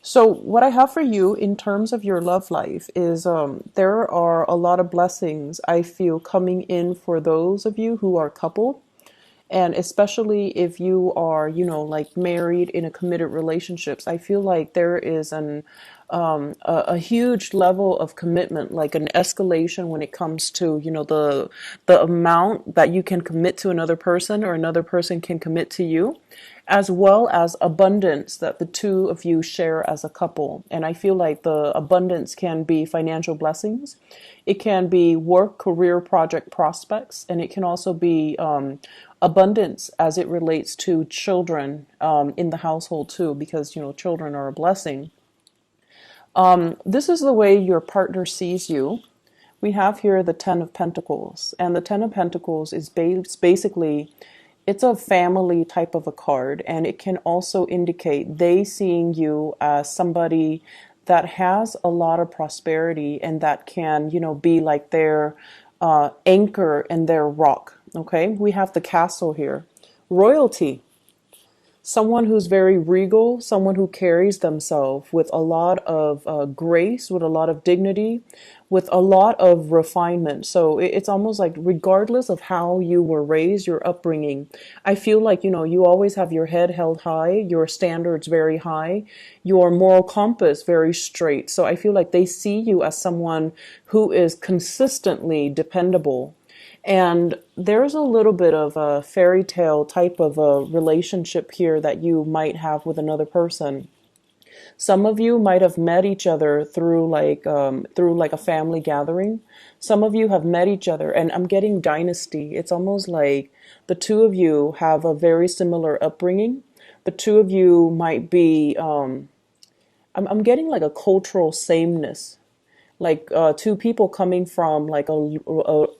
So what I have for you in terms of your love life is there are a lot of blessings I feel coming in for those of you who are coupled. And especially if you are, like married in a committed relationships, I feel like there is a huge level of commitment, like an escalation when it comes to, the amount that you can commit to another person or another person can commit to you, as well as abundance that the two of you share as a couple. And I feel like the abundance can be financial blessings, it can be work, career, project prospects, and it can also be abundance as it relates to children in the household too, because children are a blessing. This is the way your partner sees you. We have here the Ten of Pentacles, and the Ten of Pentacles is basically, it's a family type of a card, and it can also indicate they seeing you as somebody that has a lot of prosperity and that can, be like their anchor and their rock. Okay, we have the Castle here. Royalty, someone who's very regal, someone who carries themselves with a lot of grace, with a lot of dignity, with a lot of refinement. So it's almost like, regardless of how you were raised, your upbringing, I feel like, you always have your head held high, your standards very high, your moral compass very straight. So I feel like they see you as someone who is consistently dependable. And there's a little bit of a fairy tale type of a relationship here that you might have with another person. Some of you might have met each other through like a family gathering. Some of you have met each other, and I'm getting dynasty. It's almost like the two of you have a very similar upbringing. The two of you might be. I'm getting like a cultural sameness, like two people coming from like a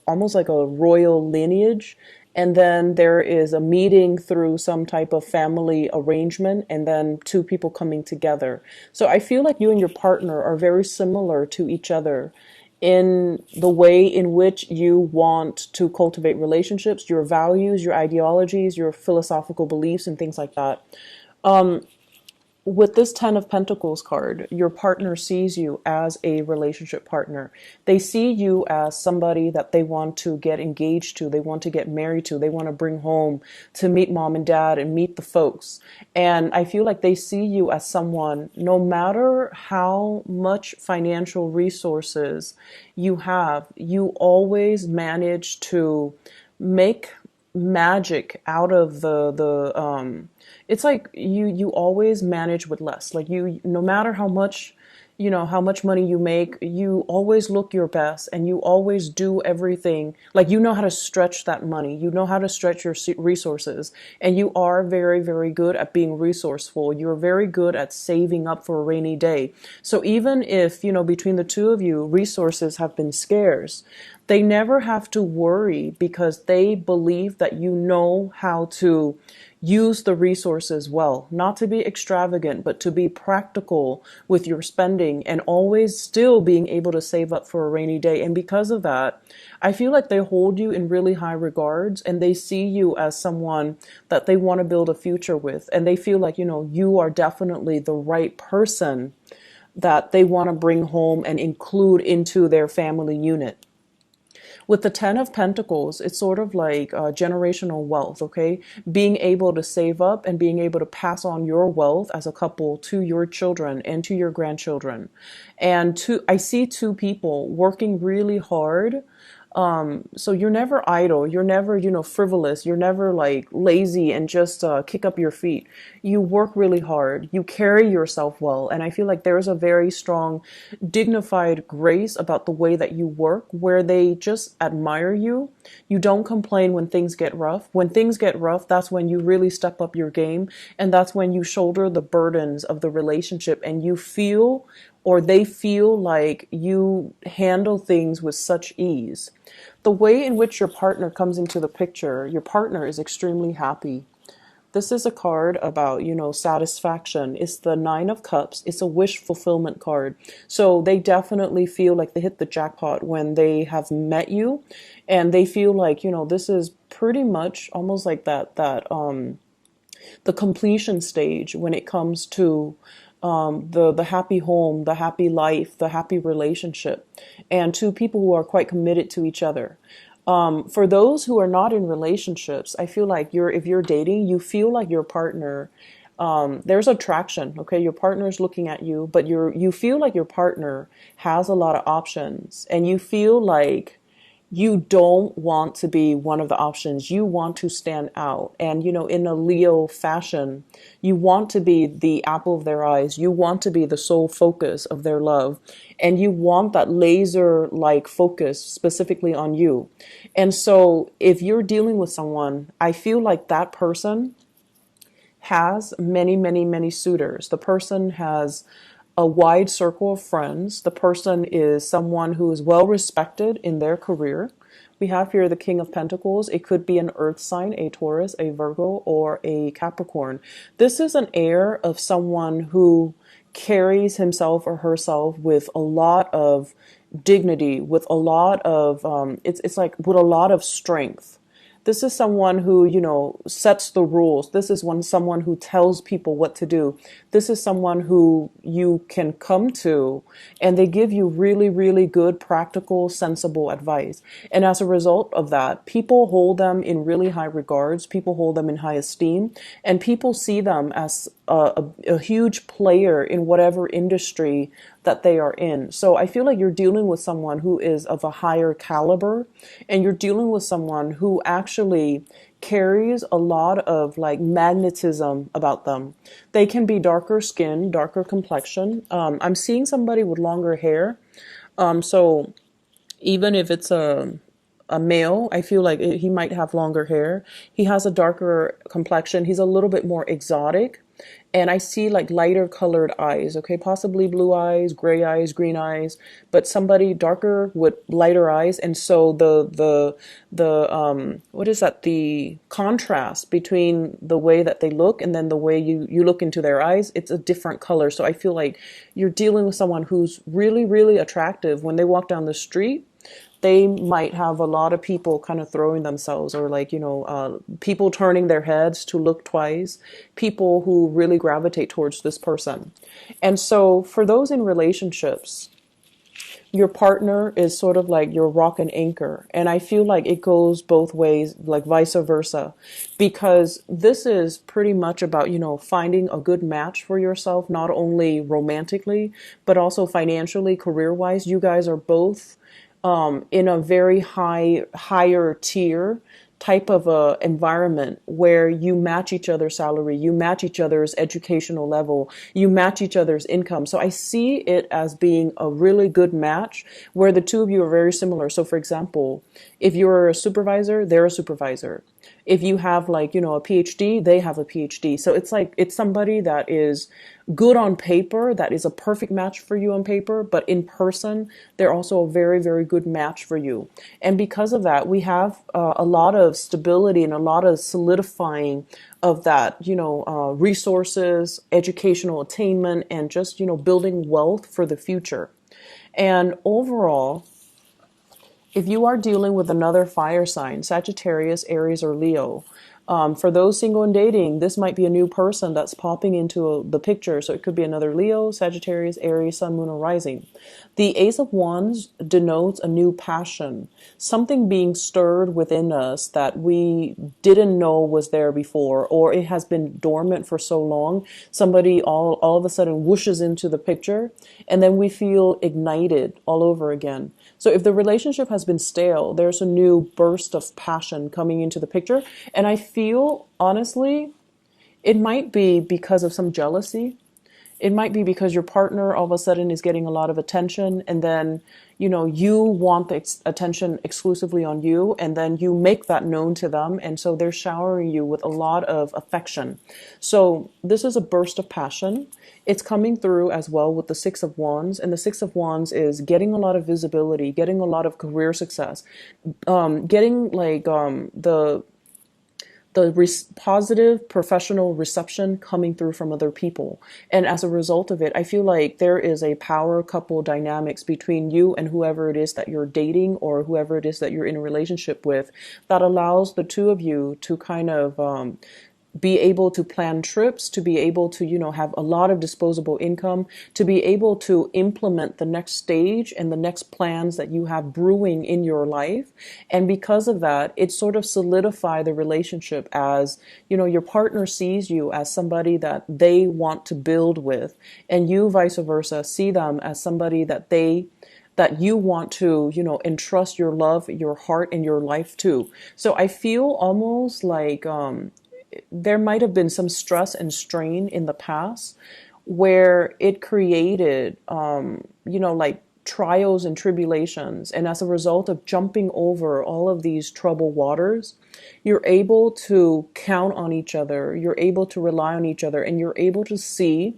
almost like a royal lineage, and then there is a meeting through some type of family arrangement, and then two people coming together. So I feel like you and your partner are very similar to each other in the way in which you want to cultivate relationships, your values, your ideologies, your philosophical beliefs, and things like that. With this Ten of Pentacles card, your partner sees you as a relationship partner. They see you as somebody that they want to get engaged to, they want to get married to, they want to bring home to meet mom and dad and meet the folks. And I feel like they see you as someone, no matter how much financial resources you have, you always manage to make magic out of the it's like you always manage with less. Like, you, no matter how much, how much money you make, you always look your best, and you always do everything. Like, you know how to stretch that money, you know how to stretch your resources, and you are very, very good at being resourceful. You're very good at saving up for a rainy day. So even if, between the two of you, resources have been scarce, they never have to worry, because they believe that you know how to use the resources well, not to be extravagant, but to be practical with your spending, and always still being able to save up for a rainy day. And because of that, I feel like they hold you in really high regards, and they see you as someone that they want to build a future with. And they feel like, you are definitely the right person that they want to bring home and include into their family unit. With the Ten of Pentacles, it's sort of like generational wealth, okay? Being able to save up and being able to pass on your wealth as a couple to your children and to your grandchildren. And I see two people working really hard. So you're never idle, you're never, frivolous, you're never like lazy and just kick up your feet. You work really hard, you carry yourself well, and I feel like there's a very strong, dignified grace about the way that you work, where they just admire you. You don't complain when things get rough. When things get rough, that's when you really step up your game, and that's when you shoulder the burdens of the relationship, and you feel, or they feel, like you handle things with such ease. The way in which your partner comes into the picture, your partner is extremely happy. This is a card about, satisfaction. It's the Nine of Cups. It's a wish fulfillment card. So they definitely feel like they hit the jackpot when they have met you, and they feel like, this is pretty much almost like that the completion stage when it comes to the happy home, the happy life, the happy relationship, and two people who are quite committed to each other. For those who are not in relationships, I feel like if you're dating, you feel like your partner, there's attraction. Okay, your partner is looking at you, but you feel like your partner has a lot of options, and you feel like you don't want to be one of the options. You want to stand out. And, in a Leo fashion, you want to be the apple of their eyes. You want to be the sole focus of their love. And you want that laser like focus specifically on you. And so if you're dealing with someone, I feel like that person has many, many, many suitors. The person has a wide circle of friends. The person is someone who is well respected in their career. We have here the King of Pentacles. It could be an earth sign, a Taurus, a Virgo, or a Capricorn. This is an air of someone who carries himself or herself with a lot of dignity, with a lot of, it's like with a lot of strength. This is someone who, sets the rules. This is someone who tells people what to do. This is someone who you can come to and they give you really, really good, practical, sensible advice. And as a result of that, people hold them in really high regards. People hold them in high esteem, and people see them as a huge player in whatever industry that they are in. So I feel like you're dealing with someone who is of a higher caliber, and you're dealing with someone who actually carries a lot of like magnetism about them. They can be darker skin, darker complexion. I'm seeing somebody with longer hair. So even if it's a male, I feel like he might have longer hair. He has a darker complexion. He's a little bit more exotic. And I see like lighter colored eyes, okay, possibly blue eyes, gray eyes, green eyes, but somebody darker with lighter eyes. And so the what is that? The contrast between the way that they look and then the way you look into their eyes, it's a different color. So I feel like you're dealing with someone who's really, really attractive. When they walk down the street, they might have a lot of people kind of throwing themselves, or like, people turning their heads to look twice, people who really gravitate towards this person. And so for those in relationships, your partner is sort of like your rock and anchor. And I feel like it goes both ways, like vice versa, because this is pretty much about, finding a good match for yourself, not only romantically, but also financially, career wise. You guys are both in a very higher tier type of a environment where you match each other's salary, you match each other's educational level, you match each other's income. So I see it as being a really good match where the two of you are very similar. So for example, if you're a supervisor, they're a supervisor. If you have like, a PhD, they have a PhD. So it's like, it's somebody that is good on paper, that is a perfect match for you on paper, but in person, they're also a very, very good match for you. And because of that, we have a lot of stability and a lot of solidifying of that, resources, educational attainment, and just, building wealth for the future. And overall, if you are dealing with another fire sign, Sagittarius, Aries, or Leo, for those single and dating, this might be a new person that's popping into the picture. So it could be another Leo, Sagittarius, Aries, Sun, Moon, or Rising. The Ace of Wands denotes a new passion, something being stirred within us that we didn't know was there before, or it has been dormant for so long. Somebody all of a sudden whooshes into the picture, and then we feel ignited all over again. So if the relationship has been stale, there's a new burst of passion coming into the picture. And I feel, honestly, it might be because of some jealousy. It might be because your partner all of a sudden is getting a lot of attention, and then, you want the attention exclusively on you, and then you make that known to them. And so they're showering you with a lot of affection. So this is a burst of passion. It's coming through as well with the Six of Wands. And the Six of Wands is getting a lot of visibility, getting a lot of career success, getting like the positive professional reception coming through from other people. And as a result of it, I feel like there is a power couple dynamics between you and whoever it is that you're dating or whoever it is that you're in a relationship with that allows the two of you to kind of be able to plan trips, to be able to, have a lot of disposable income, to be able to implement the next stage and the next plans that you have brewing in your life. And because of that, it sort of solidify the relationship as, your partner sees you as somebody that they want to build with, and you vice versa see them as somebody that you want to, entrust your love, your heart, and your life to. So I feel almost like there might have been some stress and strain in the past where it created, like trials and tribulations. And as a result of jumping over all of these troubled waters, you're able to count on each other, you're able to rely on each other, and you're able to see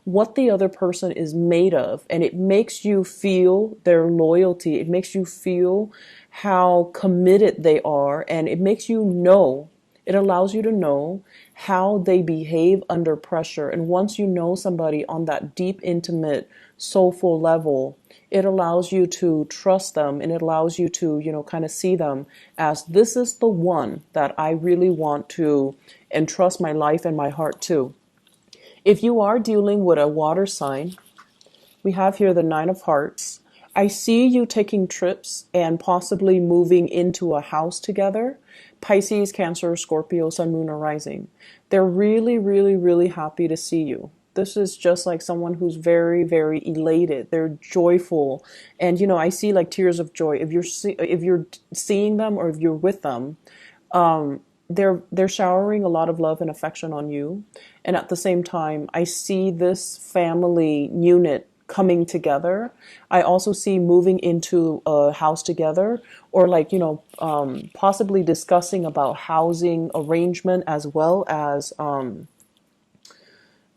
what the other person is made of. And it makes you feel their loyalty. It makes you feel how committed they are. And it makes you know, it allows you to know how they behave under pressure. And once you know somebody on that deep, intimate, soulful level, it allows you to trust them, and it allows you to, kind of see them as, this is the one that I really want to entrust my life and my heart to. If you are dealing with a water sign, we have here the Nine of Hearts. I see you taking trips and possibly moving into a house together. Pisces, Cancer, Scorpio, Sun, Moon, or Rising. They're really, really, really happy to see you. This is just like someone who's very, very elated. They're joyful. And, I see like tears of joy. If you're seeing them or if you're with them, they're showering a lot of love and affection on you. And at the same time, I see this family unit coming together. I also see moving into a house together, or like, possibly discussing about housing arrangement, as well as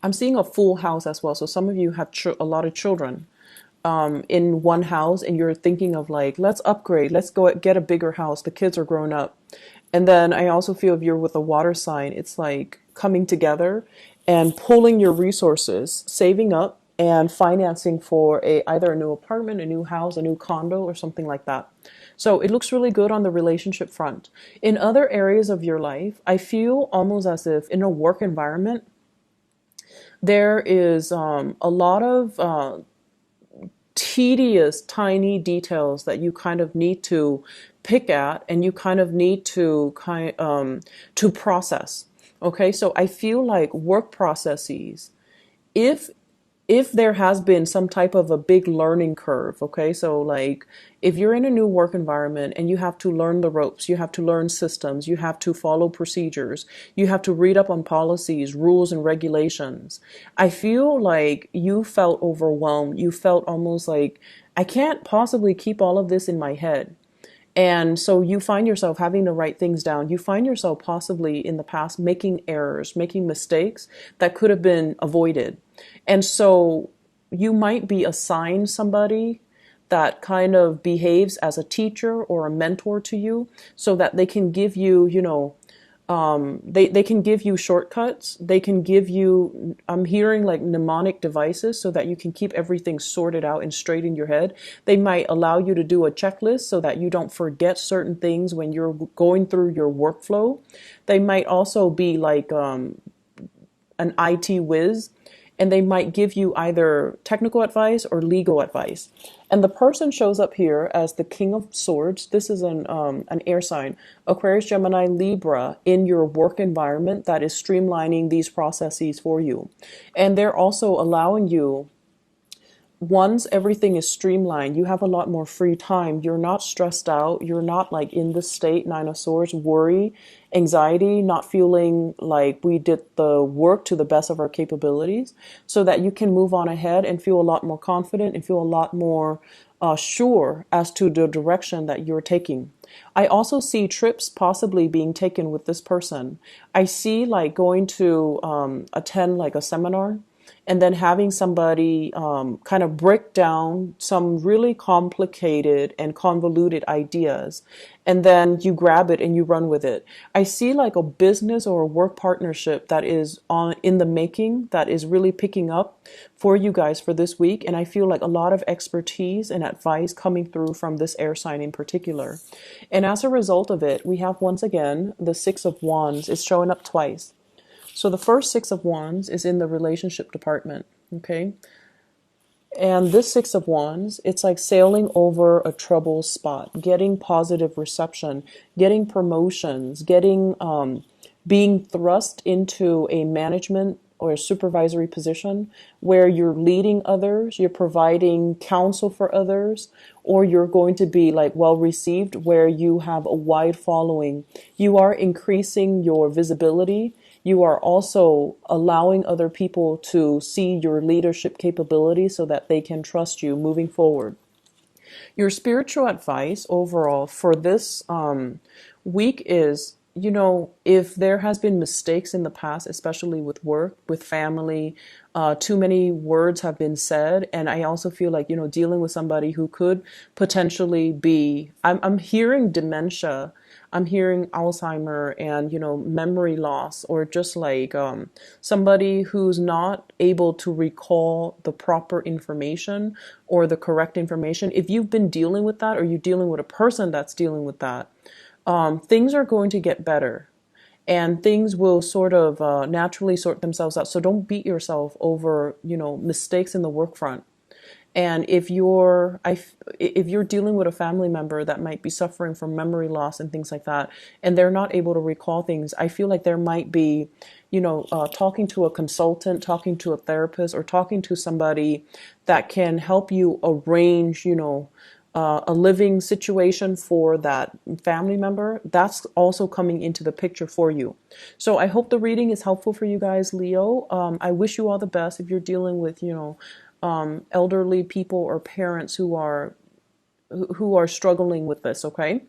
I'm seeing a full house as well. So some of you have a lot of children in one house, and you're thinking of like, let's upgrade, let's go get a bigger house. The kids are grown up. And then I also feel if you're with a water sign, it's like coming together and pulling your resources, saving up and financing for either a new apartment, a new house, a new condo, or something like that. So it looks really good on the relationship front. In other areas of your life, I feel almost as if in a work environment, there is a lot of tedious, tiny details that you kind of need to pick at, and you kind of need to to process. Okay, so I feel like work processes, if there has been some type of a big learning curve, okay, so like if you're in a new work environment and you have to learn the ropes, you have to learn systems, you have to follow procedures, you have to read up on policies, rules, and regulations. I feel like you felt overwhelmed. You felt almost like, I can't possibly keep all of this in my head. And so you find yourself having to write things down. You find yourself possibly in the past making errors, making mistakes that could have been avoided. And so you might be assigned somebody that kind of behaves as a teacher or a mentor to you, so that they can give you, they can give you shortcuts. They can give you, I'm hearing like mnemonic devices, so that you can keep everything sorted out and straight in your head. They might allow you to do a checklist so that you don't forget certain things when you're going through your workflow. They might also be like an IT whiz, and they might give you either technical advice or legal advice. And the person shows up here as the King of Swords. This is an air sign, Aquarius, Gemini, Libra, in your work environment that is streamlining these processes for you. And they're also allowing you, once everything is streamlined, you have a lot more free time. You're not stressed out. You're not like in the state, Nine of Swords, worry, anxiety, not feeling like we did the work to the best of our capabilities, so that you can move on ahead and feel a lot more confident and feel a lot more sure as to the direction that you're taking. I also see trips possibly being taken with this person. I see like going to attend like a seminar, and then having somebody kind of break down some really complicated and convoluted ideas, and then you grab it and you run with it. I see like a business or a work partnership that is in the making, that is really picking up for you guys for this week, and I feel like a lot of expertise and advice coming through from this air sign in particular. And as a result of it, we have once again the Six of Wands is showing up twice. So the first Six of Wands is in the relationship department. Okay. And this Six of Wands, it's like sailing over a troubled spot, getting positive reception, getting promotions, getting being thrust into a management or a supervisory position where you're leading others, you're providing counsel for others, or you're going to be like well received where you have a wide following. You are increasing your visibility. You are also allowing other people to see your leadership capability so that they can trust you moving forward. Your spiritual advice overall for this week is, if there has been mistakes in the past, especially with work, with family, too many words have been said. And I also feel like, dealing with somebody who could potentially be, I'm hearing dementia, I'm hearing Alzheimer and, memory loss, or just like somebody who's not able to recall the proper information or the correct information. If you've been dealing with that, or you're dealing with a person that's dealing with that, things are going to get better and things will sort of naturally sort themselves out. So don't beat yourself over, mistakes in the work front. And if you're dealing with a family member that might be suffering from memory loss and things like that, and they're not able to recall things, I feel like there might be, talking to a consultant, talking to a therapist, or talking to somebody that can help you arrange, a living situation for that family member. That's also coming into the picture for you. So I hope the reading is helpful for you guys, Leo. I wish you all the best if you're dealing with, elderly people or parents who are struggling with this. Okay.